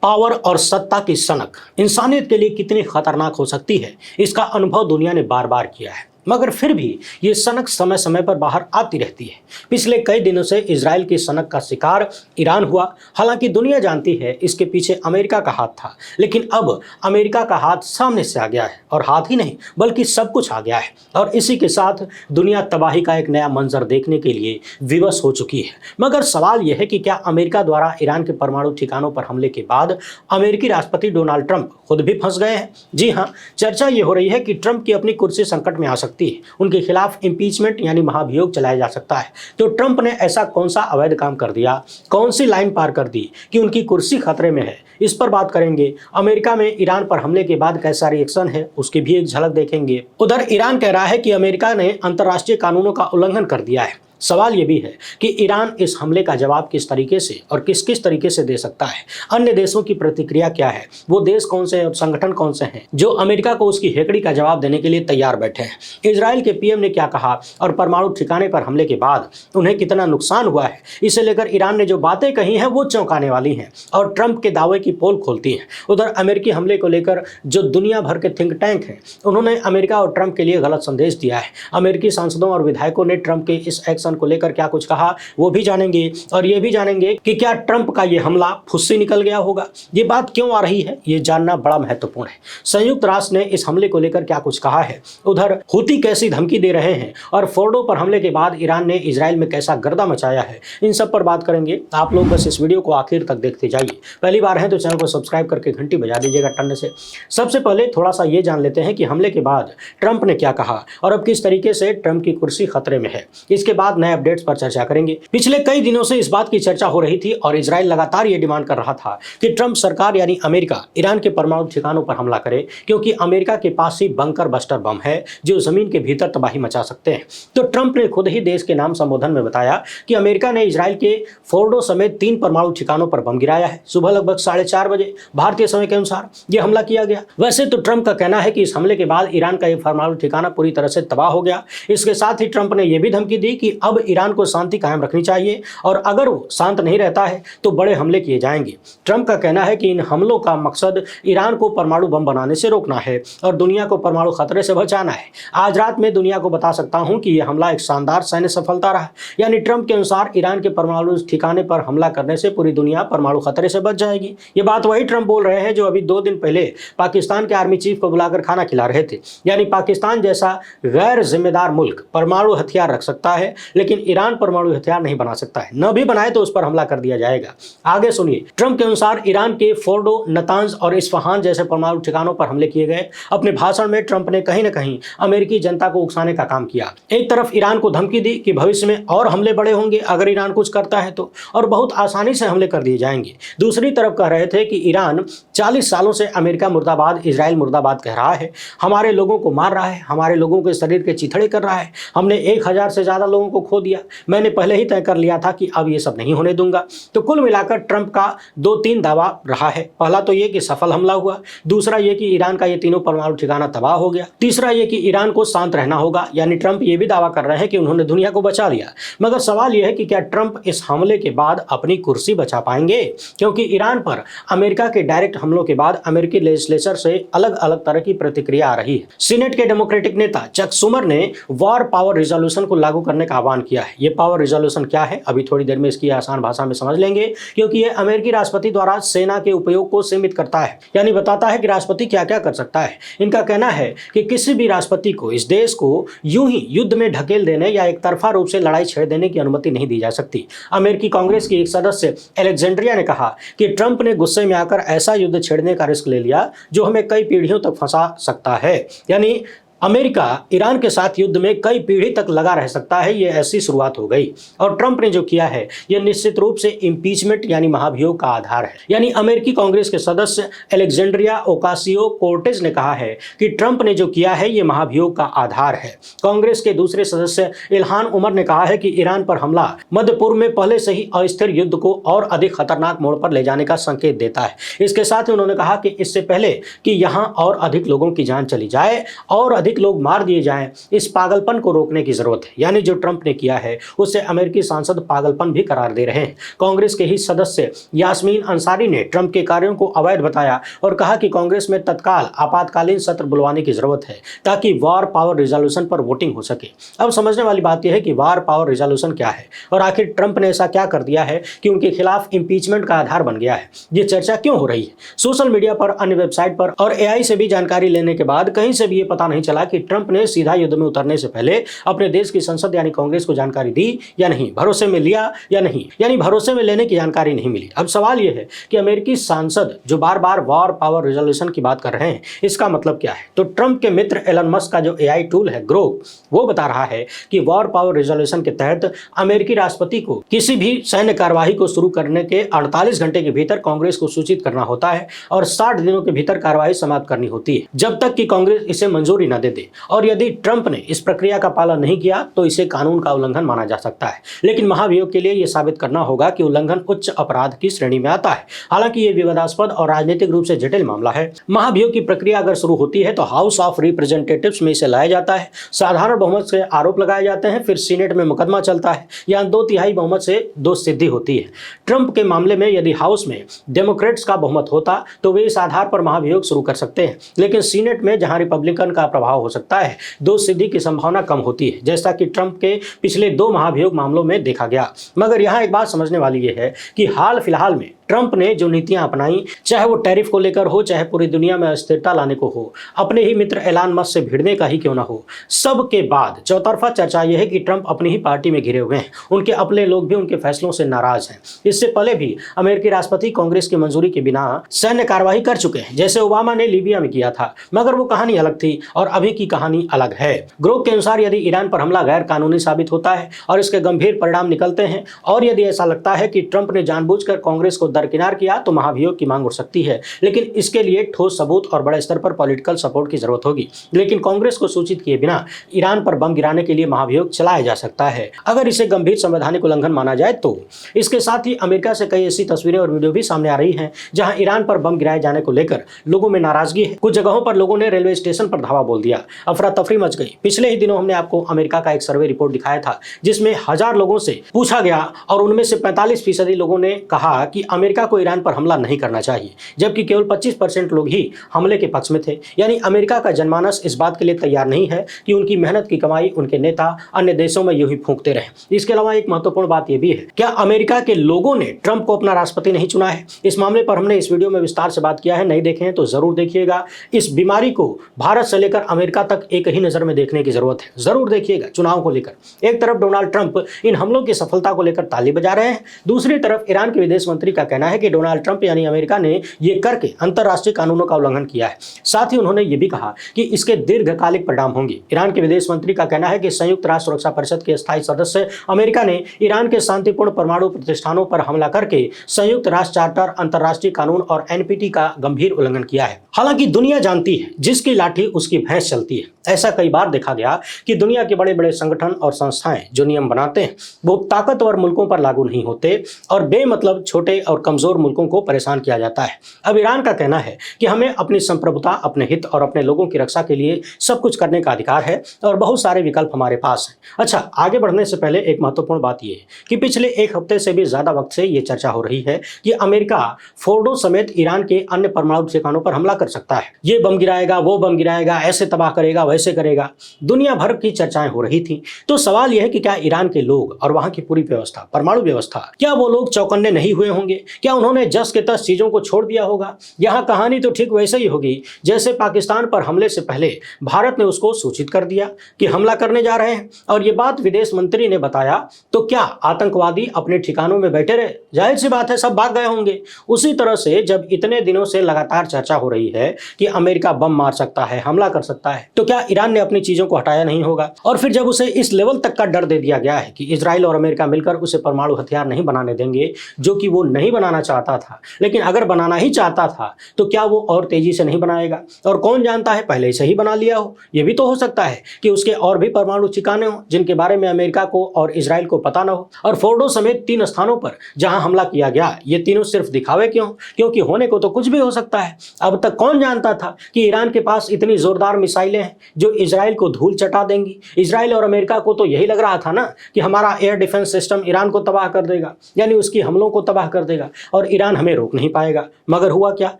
Power और सत्ता की सनक इंसानियत के लिए कितनी खतरनाक हो सकती है, इसका अनुभव दुनिया ने बार बार किया है। मगर फिर भी ये सनक समय समय पर बाहर आती रहती है। पिछले कई दिनों से इजराइल की सनक का शिकार ईरान हुआ। हालांकि दुनिया जानती है इसके पीछे अमेरिका का हाथ था, लेकिन अब अमेरिका का हाथ सामने से आ गया है, और हाथ ही नहीं बल्कि सब कुछ आ गया है। और इसी के साथ दुनिया तबाही का एक नया मंजर देखने के लिए विवश हो चुकी है। मगर सवाल यह है कि क्या अमेरिका द्वारा ईरान के परमाणु ठिकानों पर हमले के बाद अमेरिकी राष्ट्रपति डोनाल्ड ट्रंप खुद भी फंस गए हैं? जी हाँ, चर्चा ये हो रही है कि ट्रंप की अपनी कुर्सी संकट में आ सकती है। उनके खिलाफ इंपीचमेंट यानी महाभियोग चलाया जा सकता है। तो ट्रंप ने ऐसा कौन सा अवैध काम कर दिया, कौन सी लाइन पार कर दी कि उनकी कुर्सी खतरे में है? इस पर बात करेंगे। अमेरिका में ईरान पर हमले के बाद कैसा रिएक्शन है, उसकी भी एक झलक देखेंगे। उधर ईरान कह रहा है कि अमेरिका ने अंतर्राष्ट्रीय कानूनों का उल्लंघन कर दिया है। सवाल यह भी है कि ईरान इस हमले का जवाब किस तरीके से और किस किस तरीके से दे सकता है। अन्य देशों की प्रतिक्रिया क्या है, वो देश कौन से और संगठन कौन से हैं जो अमेरिका को उसकी हेकड़ी का जवाब देने के लिए तैयार बैठे हैं। इजराइल के पीएम ने क्या कहा और परमाणु ठिकाने पर हमले के बाद उन्हें कितना नुकसान हुआ है, इसे लेकर ईरान ने जो बातें कही हैं वो चौंकाने वाली हैं और ट्रंप के दावे की पोल खोलती हैं। उधर अमेरिकी हमले को लेकर जो दुनिया भर के थिंक टैंक हैं, उन्होंने अमेरिका और ट्रंप के लिए गलत संदेश दिया है। अमेरिकी सांसदों और विधायकों ने ट्रंप के इस एक्शन को लेकर क्या कुछ कहा, वो भी जानेंगे। और ये भी जानेंगे कि क्या ट्रंप का ये हमला फुस्सी निकल गया होगा। ये बात क्यों आ रही है, ये जानना बड़ा महत्वपूर्ण है। संयुक्त राष्ट्र ने इस हमले को लेकर क्या कुछ कहा है, उधर हुती कैसी धमकी दे रहे हैं, और फोर्डो पर हमले के बाद ईरान ने इजराइल में कैसा गर्दा मचाया है, इन सब पर बात करेंगे। आप लोग बस इस वीडियो को आखिर तक देखते जाइए। पहली बार है तो चैनल को सब्सक्राइब करके घंटी बजा दीजिएगा टन से। सबसे पहले थोड़ा सा ये जान लेते हैं कि हमले के बाद ट्रंप ने क्या कहा और अब किस तरीके से ट्रंप की कुर्सी खतरे में है। इसके बाद नए अपडेट्स पर चर्चा करेंगे। पिछले कई दिनों से इस बात की चर्चा हो रही थी और इजराइल लगातार ये डिमांड कर रहा था कि ट्रंप सरकार यानी अमेरिका ईरान के परमाणु ठिकानों पर हमला करे, क्योंकि अमेरिका के पास ही बंकर बस्टर बम है जो जमीन के भीतर तबाही मचा सकते हैं। तो ट्रंप ने खुद ही देश के नाम संबोधन में बताया कि अमेरिका ने इजराइल के फोर्डो समेत 3 परमाणु ठिकानों पर बम गिराया है। सुबह लगभग 4:30 बजे भारतीय समय के अनुसार यह हमला किया गया। वैसे तो ट्रंप का कहना है कि इस हमले के बाद ईरान का यह परमाणु ठिकाना पूरी तरह से तबाह हो गया। इसके साथ ही ट्रंप ने यह भी धमकी दी कि अब ईरान को शांति कायम रखनी चाहिए और अगर वो शांत नहीं रहता है तो बड़े हमले किए जाएंगे। ट्रंप का कहना है कि इन हमलों का मकसद ईरान को परमाणु बम बनाने से रोकना है और दुनिया को परमाणु खतरे से बचाना है। आज रात में दुनिया को बता सकता हूं कि यह हमला एक शानदार सैन्य सफलता रहा। यानी ट्रंप के अनुसार ईरान के परमाणु ठिकाने पर हमला करने से पूरी दुनिया परमाणु खतरे से बच जाएगी। ये बात वही ट्रंप बोल रहे हैं जो अभी 2 दिन पहले पाकिस्तान के आर्मी चीफ को बुलाकर खाना खिला रहे थे। यानी पाकिस्तान जैसा गैर जिम्मेदार मुल्क परमाणु हथियार रख सकता है, लेकिन ईरान परमाणु हथियार नहीं बना सकता है। न भी बनाए तो उस पर हमला कर दिया जाएगा। आगे सुनिए। ट्रंप के अनुसार ईरान के फोर्डो, नतांज और इस्फहान जैसे परमाणु ठिकानों पर हमले किए गए। अपने भाषण में ट्रंप ने कहीं न कहीं अमेरिकी जनता को उकसाने का काम किया। एक तरफ ईरान को धमकी दी कि भविष्य में और हमले बड़े होंगे अगर ईरान कुछ करता है तो, और बहुत आसानी से हमले कर दिए जाएंगे। दूसरी तरफ कह रहे थे कि ईरान 40 सालों से अमेरिका मुर्दाबाद, इजराइल मुर्दाबाद कह रहा है, हमारे लोगों को मार रहा है, हमारे लोगों के शरीर के चिथड़े कर रहा है, हमने 1000 से ज्यादा लोगों को खो दिया, मैंने पहले ही तय कर लिया था कि अब ये सब नहीं होने दूंगा। तो कुल मिलाकर ट्रंप का 2-3 दावा रहा है। पहला तो ये कि सफल हमला हुआ, दूसरा ये कि ईरान का ये तीनों परमाणु ठिकाना तबाह हो गया, तीसरा ये कि ईरान को शांत रहना होगा। यानी ट्रंप ये भी दावा कर रहे हैं कि उन्होंने दुनिया को बचा लिया। मगर सवाल यह है कि क्या ट्रंप इस हमले के बाद अपनी कुर्सी बचा पाएंगे, क्योंकि ईरान पर अमेरिका के डायरेक्ट हमलों के बाद अमेरिकी लेजिस्लेचर से अलग अलग तरह की प्रतिक्रिया आ रही है। सीनेट के डेमोक्रेटिक नेता चक शुमर ने वॉर पावर रिजोल्यूशन को लागू करने का आह्वान किया है। ये पावर रिजोल्यूशन क्या है, अभी थोड़ी देर में इसकी आसान भाषा में समझ लेंगे, क्योंकि यह अमेरिकी राष्ट्रपति द्वारा सेना के उपयोग को सीमित करता है। यानी बताता है कि राष्ट्रपति क्या क्या कर सकता है। इनका कहना है कि किसी भी राष्ट्रपति को इस देश को यूं ही युद्ध में ढकेल देने या एक तरफा रूप से लड़ाई छेड़ देने की अनुमति नहीं दी जा सकती। अमेरिकी कांग्रेस की एक सदस्य एलेक्जेंड्रिया ने कहा कि ट्रंप ने गुस्से में आकर ऐसा युद्ध छेड़ने का रिस्क ले लिया जो हमें कई पीढ़ियों तक फंसा सकता है। यानी अमेरिका ईरान के साथ युद्ध में कई पीढ़ी तक लगा रह सकता है, ये ऐसी शुरुआत हो गई। और ट्रंप ने जो किया है यह निश्चित रूप से इंपीचमेंट यानी महाभियोग का आधार है। यानी अमेरिकी कांग्रेस के सदस्य एलेक्जेंड्रिया ओकासियो कोर्टेज ने कहा है कि ट्रंप ने जो किया है यह महाभियोग का आधार है। कांग्रेस के दूसरे सदस्य इल्हान उमर ने कहा है कि ईरान पर हमला मध्य पूर्व में पहले से ही अस्थिर युद्ध को और अधिक खतरनाक मोड़ पर ले जाने का संकेत देता है। इसके साथ ही उन्होंने कहा कि इससे पहले कि यहाँ और अधिक लोगों की जान चली जाए और अधिक लोग मार दिए जाएं, इस पागलपन को रोकने की जरूरत है। यानी जो ट्रंप ने किया है उसे अमेरिकी सांसद पागलपन भी करार दे रहे हैं। कांग्रेस के ही सदस्य यास्मीन अंसारी ने ट्रंप के कार्यों को अवैध बताया और कहा कि कांग्रेस में तत्काल आपातकालीन सत्र बुलवाने की जरूरत है ताकि वॉर पावर रिजोल्यूशन पर वोटिंग हो सके। अब समझने वाली बात यह है कि वॉर पावर रिजोल्यूशन क्या है और आखिर ट्रंप ने ऐसा क्या कर दिया है कि उनके खिलाफ इंपीचमेंट का आधार बन गया है। ये चर्चा क्यों हो रही है? सोशल मीडिया पर, अन्य वेबसाइट पर और एआई से भी जानकारी लेने के बाद कहीं से भी ये पता नहीं चला कि ट्रंप ने सीधा युद्ध में उतरने से पहले अपने देश की संसद यानी कांग्रेस को जानकारी दी या नहीं, भरोसे में लिया या नहीं, यानी भरोसे में लेने की जानकारी नहीं मिली। अब सवाल यह है कि अमेरिकी सांसद जो बार बार वॉर पावर रिजोल्यूशन की बात कर रहे हैं, इसका मतलब क्या है? तो ट्रंप के मित्र एलन मस्क का जो एआई टूल है ग्रोक, वो बता रहा है कि वॉर पावर रिजोल्यूशन के तहत अमेरिकी राष्ट्रपति को किसी भी सैन्य कार्यवाही को शुरू करने के 48 घंटे के भीतर कांग्रेस को सूचित करना होता है और 60 दिनों के भीतर कार्रवाई समाप्त करनी होती है, जब तक कि कांग्रेस इसे मंजूरी न दे दे। और यदि ट्रंप ने इस प्रक्रिया का पालन नहीं किया तो इसे कानून का उल्लंघन माना जा सकता है। लेकिन महाभियोग के लिए यह साबित करना होगा कि उल्लंघन उच्च अपराध की श्रेणी में आता है। हालांकि यह विवादास्पद और राजनीतिक रूप से जटिल मामला है। महाभियोग की प्रक्रिया अगर शुरू होती है तो हाउस ऑफ रिप्रेजेंटेटिव्स में इसे लाया जाता है, साधारण बहुमत से आरोप लगाए जाते हैं, फिर सीनेट में मुकदमा चलता है, यहाँ 2/3 बहुमत से दोष सिद्धि होती है। ट्रंप के मामले में यदि हाउस में डेमोक्रेट्स का बहुमत होता तो वे इस आधार पर महाभियोग शुरू कर सकते हैं, लेकिन सीनेट में जहां रिपब्लिकन का प्रभाव हो सकता है, दोष सिद्धि की संभावना कम होती है, जैसा कि ट्रंप के पिछले 2 महाभियोग मामलों में देखा गया। मगर यहाँ एक बात समझने वाली ये है कि हाल फिलहाल में ट्रंप ने जो नीतियां अपनाई, चाहे वो टैरिफ को लेकर हो, चाहे पूरी दुनिया में अस्थिरता लाने को हो, अपने ही मित्र एलन मस्क से भिड़ने का ही क्यों ना हो, सब के बाद चौतरफा चर्चा यह है कि ट्रंप अपनी ही पार्टी में घिरे हुए हैं। उनके अपने लोग भी उनके फैसलों से नाराज हैं। इससे पहले भी अमेरिकी राष्ट्रपति कांग्रेस की मंजूरी के बिना सैन्य कार्रवाई कर चुके हैं, जैसे ओबामा ने लीबिया में किया था, मगर वो कहानी अलग थी और अभी की कहानी अलग है। ग्रोक के अनुसार यदि ईरान पर हमला गैर कानूनी साबित होता है और इसके गंभीर परिणाम निकलते हैं और यदि ऐसा लगता है कि ट्रंप ने जानबूझकर कांग्रेस को दरकिनार किया तो महाभियोग की मांग उठ सकती है, लेकिन इसके लिए ठोस सबूत और बड़े स्तर पर पॉलिटिकल सपोर्ट की जरूरत होगी। लेकिन कांग्रेस को सूचित किए बिना ईरान पर बम गिराने के लिए महाभियोग चलाया जा सकता है, अगर इसे गंभीर संवैधानिक उल्लंघन माना जाए तो। इसके साथ ही अमेरिका से कई ऐसी तस्वीरें और वीडियो भी सामने आ रही हैं जहां ईरान पर बम गिराए जाने को लेकर लोगों में नाराजगी है। कुछ जगहों पर लोगों ने रेलवे स्टेशन पर धावा बोल दिया, अफरा तफरी मच गई। पिछले ही दिनों हमने आपको अमेरिका का एक सर्वे रिपोर्ट दिखाया था जिसमें 1000 लोगों से पूछा गया और उनमें से 45% लोगों ने कहा कि अमेरिका को ईरान पर हमला नहीं करना चाहिए, जबकि केवल 25% लोग ही हमले के पक्ष में थे। यानी अमेरिका का जनमानस इस बात के लिए तैयार नहीं है कि उनकी मेहनत की कमाई उनके नेता अन्य देशों में यूं ही फूंकते रहे। इसके अलावा एक महत्वपूर्ण बात यह भी है, क्या अमेरिका के लोगों ने ट्रंप को अपना राष्ट्रपति नहीं चुना है? इस मामले पर हमने इस वीडियो में विस्तार से बात किया है, नहीं देखे हैं तो जरूर देखिएगा। इस बीमारी को भारत से लेकर अमेरिका तक एक ही नजर में देखने की जरूरत है, जरूर देखिएगा। चुनाव को लेकर एक तरफ डोनाल्ड ट्रंप इन हमलों की सफलता को लेकर ताली बजा रहे हैं, दूसरी तरफ ईरान के विदेश मंत्री का कहना है कि डोनाल्ड ट्रंप यानी अमेरिका ने यह करके अंतरराष्ट्रीय कानूनों का उल्लंघन किया है। साथ ही उन्होंने यह भी कहा कि इसके दीर्घकालिक परिणाम होंगे। ईरान के विदेश मंत्री का कहना है कि संयुक्त राष्ट्र सुरक्षा परिषद के स्थायी सदस्य अमेरिका ने ईरान के शांतिपूर्ण परमाणु प्रतिष्ठानों पर हमला करके संयुक्त राष्ट्र चार्टर, अंतरराष्ट्रीय कानून और एनपीटी का गंभीर उल्लंघन किया है। हालांकि दुनिया जानती है जिसकी लाठी उसकी भैंस चलती है। ऐसा कई बार देखा गया कि दुनिया के बड़े बड़े संगठन और संस्थाएं जो नियम बनाते हैं वो ताकतवर मुल्कों पर लागू नहीं होते और बेमतलब छोटे और कमजोर मुल्कों को परेशान किया जाता है। अब ईरान का कहना है कि हमें अपनी संप्रभुता, अपने हित और अपने लोगों की रक्षा के लिए सब कुछ करने का अधिकार है और बहुत सारे विकल्प हमारे पास हैं। अच्छा, आगे बढ़ने से पहले एक महत्वपूर्ण बात यह है कि पिछले एक हफ्ते से भी ज्यादा वक्त से यह चर्चा हो रही है कि अमेरिका फोर्डो समेत ईरान के अन्य परमाणु ठिकानों पर हमला कर सकता है। ये बम गिराएगा, वो बम गिराएगा, ऐसे तबाह करेगा, वैसे करेगा। दुनिया भर की चर्चाएं हो रही थी। तो सवाल यह है कि क्या ईरान के लोग और वहां की पूरी व्यवस्था, परमाणु व्यवस्था, क्या वो लोग चौकन्ने नहीं हुए होंगे? क्या उन्होंने जस के तस चीजों को छोड़ दिया होगा? यहाँ कहानी तो ठीक वैसे ही होगी जैसे पाकिस्तान पर हमले से पहले भारत ने उसको सूचित कर दिया कि हमला करने जा रहे हैं और ये बात विदेश मंत्री ने बताया तो क्या आतंकवादी अपने ठिकानों में बैठे रहे? जाहिर सी बात है सब भाग गए होंगे। उसी तरह से जब इतने दिनों से लगातार चर्चा हो रही है कि अमेरिका बम मार सकता है, हमला कर सकता है, तो क्या ईरान ने अपनी चीजों को हटाया नहीं होगा? और फिर जब उसे इस लेवल तक का डर दे दिया गया है कि इजराइल और अमेरिका मिलकर उसे परमाणु हथियार नहीं बनाने देंगे, जो कि वो नहीं बनाना चाहता था, लेकिन अगर बनाना ही चाहता था तो क्या वो और तेजी से नहीं बनाएगा? और कौन जानता है पहले से ही बना लिया हो। यह भी तो हो सकता है कि उसके और भी परमाणु ठिकाने हो जिनके बारे में अमेरिका को और इजराइल को पता न हो। और फोर्डो समेत 3 स्थानों पर जहां हमला किया गया, ये तीनों सिर्फ दिखावे क्यों? क्योंकि होने को तो कुछ भी हो सकता है। अब तक कौन जानता था कि ईरान के पास इतनी जोरदार मिसाइलें हैं, जो इजराइल को धूल चटा देंगी। इजराइल और अमेरिका को तो यही लग रहा था ना कि हमारा एयर डिफेंस सिस्टम ईरान को तबाह कर देगा, यानी उसकी हमलों को तबाह कर देगा और ईरान हमें रोक नहीं पाएगा। मगर हुआ क्या,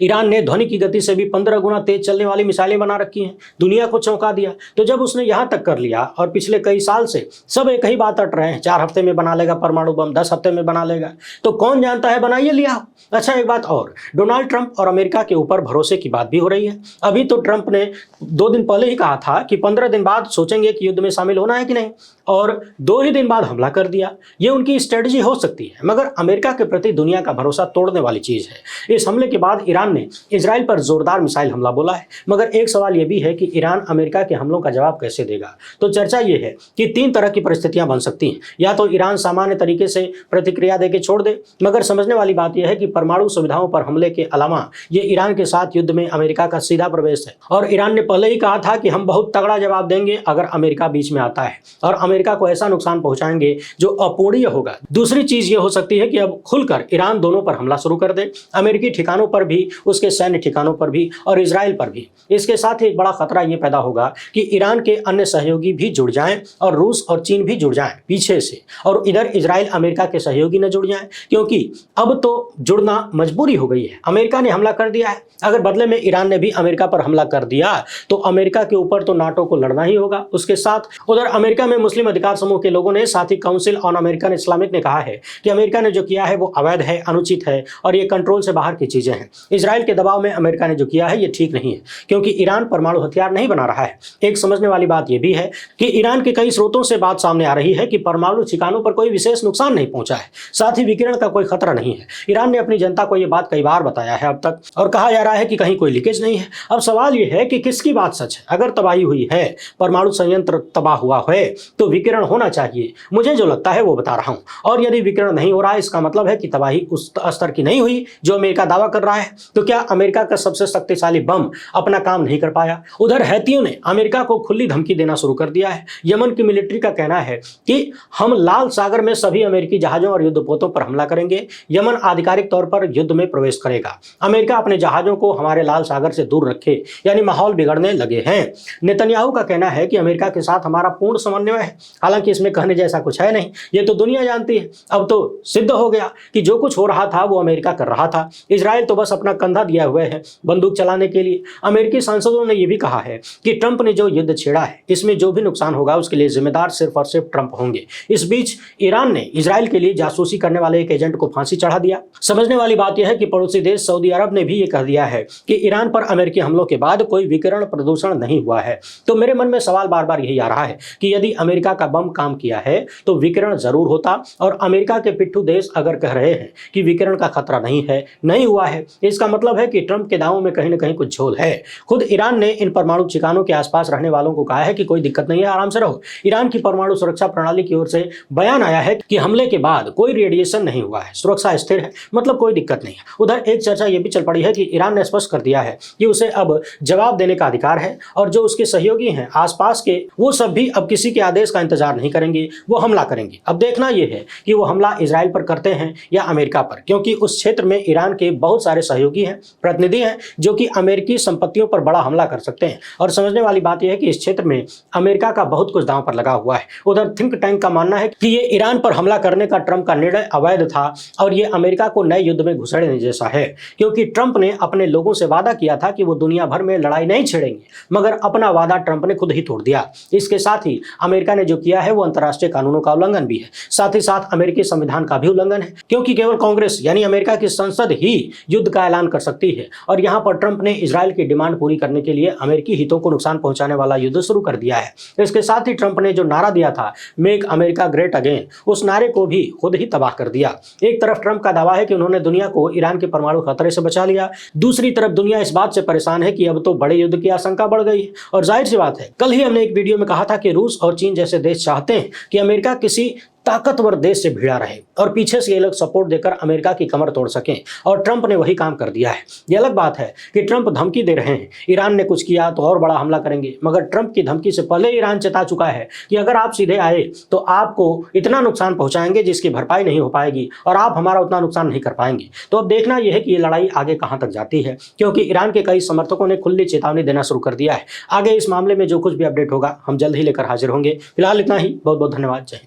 ईरान ने ध्वनि की गति से भी 15 गुना तेज चलने वाली मिसाइलें बना रखी हैं, दुनिया को चौंका दिया। तो जब उसने यहां तक कर लिया और पिछले कई साल से सब एक ही बात अट रहे हैं, 4 हफ्ते में बना लेगा परमाणु बम, 10 हफ्ते में बना लेगा, तो कौन जानता है बनाइए लिया। अच्छा, एक बात और, डोनाल्ड ट्रंप और अमेरिका के ऊपर भरोसे की बात भी हो रही है। अभी तो ट्रंप ने 2 दिन पहले ही कहा था कि 15 दिन बाद सोचेंगे कि युद्ध में शामिल होना है कि नहीं, और 2 ही दिन बाद हमला कर दिया। ये उनकी स्ट्रेटजी हो सकती है, मगर अमेरिका के प्रति दुनिया का भरोसा तोड़ने वाली चीज है। इस हमले के बाद ईरान ने इजराइल पर जोरदार मिसाइल हमला बोला है, मगर एक सवाल यह भी है कि ईरान अमेरिका के हमलों का जवाब कैसे देगा। तो चर्चा यह है कि 3 तरह की परिस्थितियां बन सकती हैं। या तो ईरान सामान्य तरीके से प्रतिक्रिया देके छोड़ दे, मगर समझने वाली बात यह है कि परमाणु सुविधाओं पर हमले के अलावा ये ईरान के साथ युद्ध में अमेरिका का सीधा प्रवेश है, और ईरान ने पहले ही कहा था कि हम बहुत तगड़ा जवाब देंगे अगर अमेरिका बीच में आता है, और अमेरिका को ऐसा नुकसान पहुंचाएंगे जो अपूरणीय होगा। दूसरी चीज ये हो सकती है कि अब खुलकर ईरान दोनों पर हमला शुरू कर दे, अमेरिकी ठिकानों पर भी, उसके सैन्य ठिकानों पर भी और इजराइल पर भी। इसके साथ ही एक बड़ा खतरा यह पैदा होगा कि ईरान के अन्य सहयोगी भी जुड़ जाएं और रूस और चीन भी जुड़ जाएं पीछे से, और इधर इजराइल अमेरिका के सहयोगी न जुड़ जाएं, क्योंकि अब तो जुड़ना मजबूरी हो गई है। अमेरिका ने हमला कर दिया है, अगर बदले में ईरान ने भी अमेरिका पर हमला कर दिया तो अमेरिका के ऊपर तो नाटो को लड़ना ही होगा। उसके साथ उधर अमेरिका में मुस्लिम अधिकार समूह के लोगों ने, साथ ही काउंसिल ऑन अमेरिकन इस्लामिक ने कहा है कि अमेरिका ने जो किया है वो अवैध है, अनुचित है और ये कंट्रोल से बाहर की चीजें हैं। इजराइल के दबाव में अमेरिका ने जो किया है ये ठीक नहीं है, क्योंकि ईरान परमाणु हथियार नहीं बना रहा है। एक समझने वाली बात यह भी है कि ईरान के कई स्रोतों से बात सामने आ रही है कि परमाणु ठिकानों पर कोई विशेष नुकसान नहीं पहुंचा है, साथ ही विकिरण का कोई खतरा नहीं है। ईरान ने अपनी जनता को यह बात कई बार बताया है अब तक, और कहा जा रहा है कि कहीं कोई लीकेज नहीं है। अब सवाल यह है कि किसकी बात सच है। अगर तबाही हुई है, परमाणु संयंत्र तबाह हुआ है, तो विकिरण होना चाहिए। मुझे जो लगता है वो बता रहा हूं, और यदि विकिरण नहीं हो रहा है, इसका मतलब है कि तबाही उस स्तर की नहीं हुई जो अमेरिका दावा कर रहा है। तो क्या अमेरिका का सबसे शक्तिशाली बम अपना काम नहीं कर पाया? उधर हैतियों ने अमेरिका को खुली धमकी देना शुरू कर दिया है। यमन की मिलिट्री का कहना है कि हम लाल सागर में सभी अमेरिकी जहाजों और युद्धपोतों पर हमला करेंगे। यमन आधिकारिक तौर पर युद्ध में प्रवेश करेगा। अमेरिका अपने जहाजों को हमारे लाल सागर से दूर रखे, यानी माहौल बिगड़ने लगे हैं। नेतन्याहू का कहना है कि अमेरिका के साथ हमारा पूर्ण समन्वय है। हालांकि इसमें कहने जैसा कुछ है नहीं, ये तो दुनिया जानती है। अब तो सिद्ध हो गया कि जो कुछ हो रहा था वो अमेरिका कर रहा था। इजराइल तो बस अपना कंधा दिया हुए है बंदूक चलाने के लिए। अमेरिकी सांसदों ने यह भी कहा है कि ट्रंप ने जो युद्ध छेड़ा है, इसमें जो भी नुकसान होगा उसके लिए जिम्मेदार सिर्फ और सिर्फ ट्रंप होंगे। इस बीच ईरान ने इजराइल के लिए जासूसी करने वाले एक एजेंट को फांसी चढ़ा दिया। समझने वाली बात यह है कि पड़ोसी देश सऊदी अरब ने भी ये कह दिया है कि ईरान पर अमेरिकी हमलों के बाद कोई विकिरण प्रदूषण नहीं हुआ है। तो मेरे मन में सवाल बार बार यही आ रहा है कि यदि अमेरिका का बम काम किया है तो विकिरण जरूर होता, और अमेरिका के पिट्ठू देश अगर कह रहे हैं कि विकिरण का खतरा नहीं है, नहीं हुआ है, इसका मतलब है कि ट्रंप के दावों में कहीं ना कहीं कुछ झोल है। खुद ईरान ने इन परमाणु ठिकानों के आसपास रहने वालों को कहा है कि कोई दिक्कत नहीं है, आराम से रहो। ईरान की परमाणु सुरक्षा प्रणाली की ओर से बयान आया है कि हमले के बाद कोई रेडिएशन नहीं हुआ है, सुरक्षा स्थिर है, मतलब कोई दिक्कत नहीं है। उधर एक चर्चा यह भी चल पड़ी है कि ईरान ने स्पष्ट कर दिया है कि उसे अब जवाब देने का अधिकार है, और जो उसके सहयोगी हैं आसपास के, वो सब भी अब किसी के आदेश का इंतजार नहीं करेंगे, वो हमला करेंगे। अब देखना यह है कि वो हमला इजराइल पर करते हैं या अमेरिका पर, क्योंकि उस क्षेत्र में ईरान के बहुत सारे सहयोगी हैं, प्रतिनिधि हैं, जो कि अमेरिकी संपत्तियों पर बड़ा हमला कर सकते हैं। और समझने वाली बात यह है कि इस क्षेत्र में अमेरिका का बहुत कुछ दांव पर लगा हुआ है। उधर थिंक टैंक का मानना है कि ये ईरान पर हमला करने का ट्रंप का निर्णय अवैध था, और ये अमेरिका को नए युद्ध में घुसेड़ने जैसा है, क्योंकि ट्रंप ने अपने लोगों से वादा किया था कि वो दुनिया भर में लड़ाई नहीं छेड़ेंगे, मगर अपना वादा ट्रंप ने खुद ही तोड़ दिया। इसके साथ ही अमेरिका ने जो किया है वो अंतर्राष्ट्रीय कानूनों का उल्लंघन भी है, साथ ही साथ अमेरिकी संविधान का भी उल्लंघन है, क्योंकि केवल कांग्रेस यानी अमेरिका की संसद ही युद्ध का ऐलान कर सकती है। और यहां पर ट्रंप ने इजराइल की डिमांड पूरी करने के लिए अमेरिकी हितों को नुकसान पहुंचाने वाला युद्ध शुरू कर दिया है। इसके साथ ही ट्रंप ने जो नारा दिया था, मेक अमेरिका ग्रेट अगेन, उस नारे को भी खुद ही तबाह कर दिया। एक तरफ ट्रंप का दावा है कि उन्होंने दुनिया को ईरान के परमाणु खतरे से बचा लिया, दूसरी तरफ दुनिया इस बात से परेशान है कि अब तो बड़े युद्ध की आशंका बढ़ गई है। और जाहिर सी बात है, कल ही हमने एक वीडियो में कहा था कि रूस और चीन जैसे देश चाहते हैं कि अमेरिका किसी ताकतवर देश से भिड़ा रहे और पीछे से ये लोग सपोर्ट देकर अमेरिका की कमर तोड़ सकें, और ट्रंप ने वही काम कर दिया है। ये अलग बात है कि ट्रंप धमकी दे रहे हैं, ईरान ने कुछ किया तो और बड़ा हमला करेंगे, मगर ट्रंप की धमकी से पहले ईरान चेता चुका है कि अगर आप सीधे आए तो आपको इतना नुकसान पहुंचाएंगे जिसकी भरपाई नहीं हो पाएगी और आप हमारा उतना नुकसान नहीं कर पाएंगे। तो अब देखना यह है कि ये लड़ाई आगे कहां तक जाती है, क्योंकि ईरान के कई समर्थकों ने खुली चेतावनी देना शुरू कर दिया है। आगे इस मामले में जो कुछ भी अपडेट होगा हम जल्द ही लेकर हाजिर होंगे। फिलहाल इतना ही, बहुत बहुत धन्यवाद। जय हिंद।